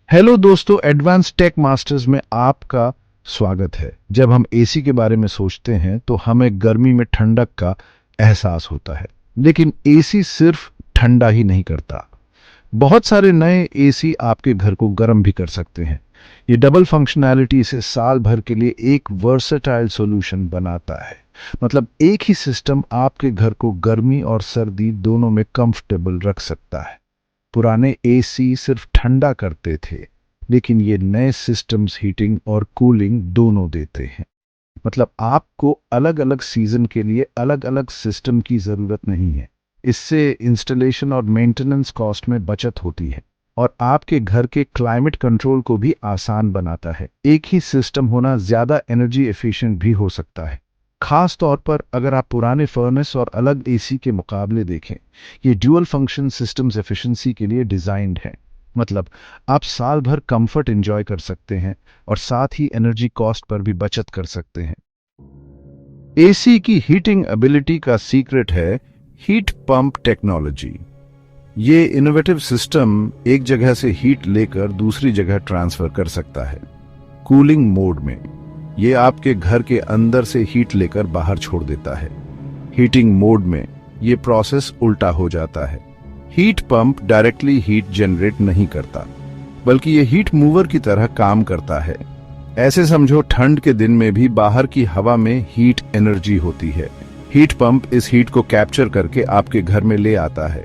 Hello दोस्तों, advance tech masters में आपका स्वागत है। जब हम एसी के बारे में सोचते हैं तो हमें गर्मी में ठंडक का एहसास होता है, लेकिन एसी सिर्फ ठंडा ही नहीं करता। बहुत सारे नए एसी आपके घर को गर्म भी कर सकते हैं। ये डबल फंक्शनैलिटी इसे साल भर के लिए एक वर्सेटाइल सॉल्यूशन बनाता है। मतलब एक ही सिस्टम आपके घर को गर्मी और सर्दी दोनों में कंफर्टेबल रख सकता है। पुराने एसी सिर्फ ठंडा करते थे, लेकिन ये नए सिस्टम्स हीटिंग और कूलिंग दोनों देते हैं। मतलब आपको अलग अलग सीजन के लिए अलग अलग सिस्टम की जरूरत नहीं है। इससे इंस्टॉलेशन और मेंटेनेंस कॉस्ट में बचत होती है और आपके घर के क्लाइमेट कंट्रोल को भी आसान बनाता है। एक ही सिस्टम होना ज्यादा एनर्जी एफिशिएंट भी हो सकता है, खास तौर पर अगर आप पुराने फर्नेस और अलग एसी के मुकाबले देखें। ये ड्यूअल फंक्शन सिस्टम्स एफिशिएंसी के लिए डिजाइंड है। मतलब आप साल भर कंफर्ट एंजॉय कर सकते हैं और साथ ही एनर्जी कॉस्ट पर भी बचत कर सकते हैं। एसी की हीटिंग एबिलिटी का सीक्रेट है हीट पंप टेक्नोलॉजी। ये इनोवेटिव सिस्टम एक जगह से हीट लेकर दूसरी जगह ट्रांसफर कर सकता है। कूलिंग मोड में ये आपके घर के अंदर से हीट लेकर बाहर छोड़ देता है। हीटिंग मोड में ये प्रोसेस उल्टा हो जाता है। Heat pump directly heat generate नहीं करता, बल्कि ये हीट मूवर की तरह काम करता है। ऐसे समझो, ठंड के दिन में भी बाहर की हवा में हीट एनर्जी होती है। हीट पंप इस हीट को कैप्चर करके आपके घर में ले आता है।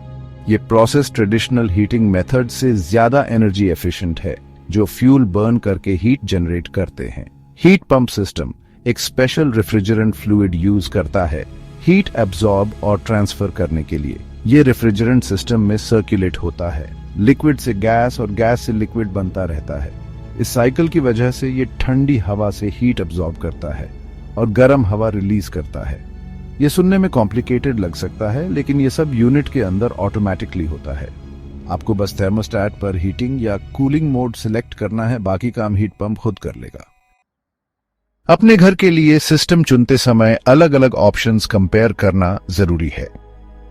ये प्रोसेस ट्रेडिशनल हीटिंग मेथड से ज्यादा एनर्जी एफिशिएंट है, जो फ्यूल बर्न करके हीट जनरेट करते हैं। हीट पंप सिस्टम एक स्पेशल रेफ्रिजरेंट फ्लूइड यूज करता है हीट एब्जॉर्ब और ट्रांसफर करने के लिए। ये रेफ्रिजरेंट सिस्टम में सर्कुलेट होता है, लिक्विड से गैस और गैस से लिक्विड बनता रहता है। इस साइकिल की वजह से ये ठंडी हवा से हीट एब्जॉर्ब करता है और गर्म हवा रिलीज करता है। ये सुनने में कॉम्प्लिकेटेड लग सकता है, लेकिन ये सब यूनिट के अंदर ऑटोमेटिकली होता है। आपको बस थर्मोस्टेट पर हीटिंग या कूलिंग मोड सिलेक्ट करना है, बाकी काम हीट पंप खुद कर लेगा। अपने घर के लिए सिस्टम चुनते समय अलग अलग ऑप्शंस कंपेयर करना जरूरी है।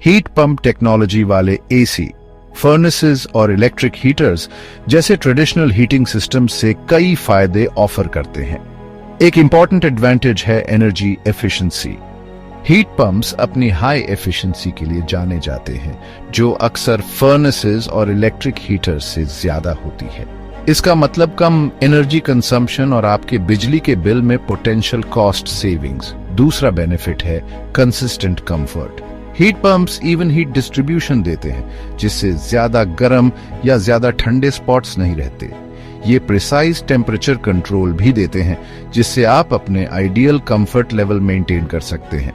हीट पंप टेक्नोलॉजी वाले एसी, फर्नेसेस और इलेक्ट्रिक हीटर्स जैसे ट्रेडिशनल हीटिंग सिस्टम से कई फायदे ऑफर करते हैं। एक इंपॉर्टेंट एडवांटेज है एनर्जी एफिशिएंसी। हीट पंप्स अपनी हाई एफिशिएंसी के लिए जाने जाते हैं, जो अक्सर फर्नेसेस और इलेक्ट्रिक हीटर्स से ज्यादा होती है। इसका मतलब कम एनर्जी कंजम्पशन और आपके बिजली के बिल में पोटेंशियल कॉस्ट सेविंग्स। दूसरा बेनिफिट है consistent comfort. Heat pumps even heat distribution देते हैं, जिससे ज्यादा गर्म या ज्यादा ठंडे स्पॉट्स नहीं रहते। ये प्रिसाइज टेम्परेचर कंट्रोल भी देते हैं, जिससे आप अपने आइडियल कंफर्ट लेवल मेंटेन कर सकते हैं।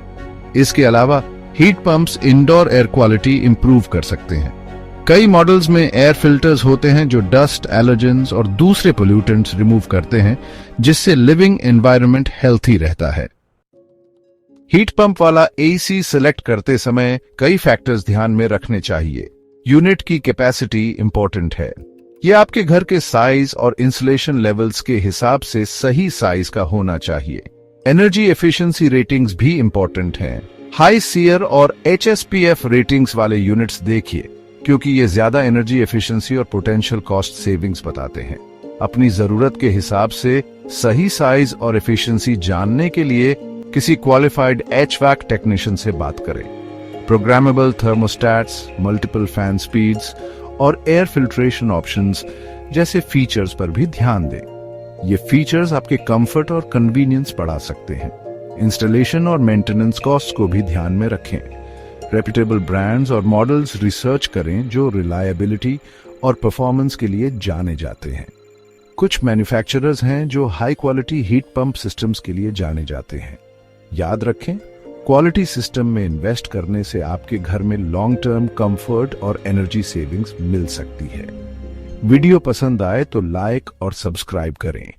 इसके अलावा heat pumps indoor air quality improve कर सकते हैं। कई मॉडल्स में एयर फिल्टर्स होते हैं जो डस्ट, एलर्जेंस और दूसरे पोल्यूटेंट्स रिमूव करते हैं, जिससे लिविंग एनवायरनमेंट हेल्थी रहता है। हीट पंप वाला एसी सिलेक्ट करते समय कई फैक्टर्स ध्यान में रखने चाहिए। यूनिट की कैपेसिटी इंपॉर्टेंट है। ये आपके घर के साइज और इंसुलेशन लेवल्स के हिसाब से सही साइज का होना चाहिए। एनर्जी एफिशिएंसी रेटिंग्स भी इंपॉर्टेंट हैं। हाई सीयर और HSPF रेटिंग्स वाले यूनिट्स देखिए, क्योंकि ये ज्यादा एनर्जी एफिशिएंसी और पोटेंशियल कॉस्ट सेविंग्स बताते हैं। अपनी जरूरत के हिसाब से सही साइज और एफिशिएंसी जानने के लिए किसी क्वालिफाइड HVAC टेक्नीशियन से बात करें। Programmable thermostats, multiple fan speeds और एयर फिल्ट्रेशन ऑप्शंस जैसे फीचर्स पर भी ध्यान दें। ये फीचर्स आपके कंफर्ट और कन्वीनियंस बढ़ा सकते हैं। इंस्टॉलेशन और मेंटेनेंस कॉस्ट को भी ध्यान में रखें। रेप्यूटेबल ब्रांड्स और मॉडल्स रिसर्च करें जो रिलायबिलिटी और परफॉर्मेंस के लिए जाने जाते हैं। कुछ मैन्युफैक्चरर्स हैं जो high quality heat pump systems के लिए जाने जाते हैं। याद रखें, क्वालिटी सिस्टम में इन्वेस्ट करने से आपके घर में लॉन्ग टर्म कंफर्ट और एनर्जी सेविंग्स मिल सकती है। वीडियो पसंद आए तो लाइक और सब्सक्राइब करें।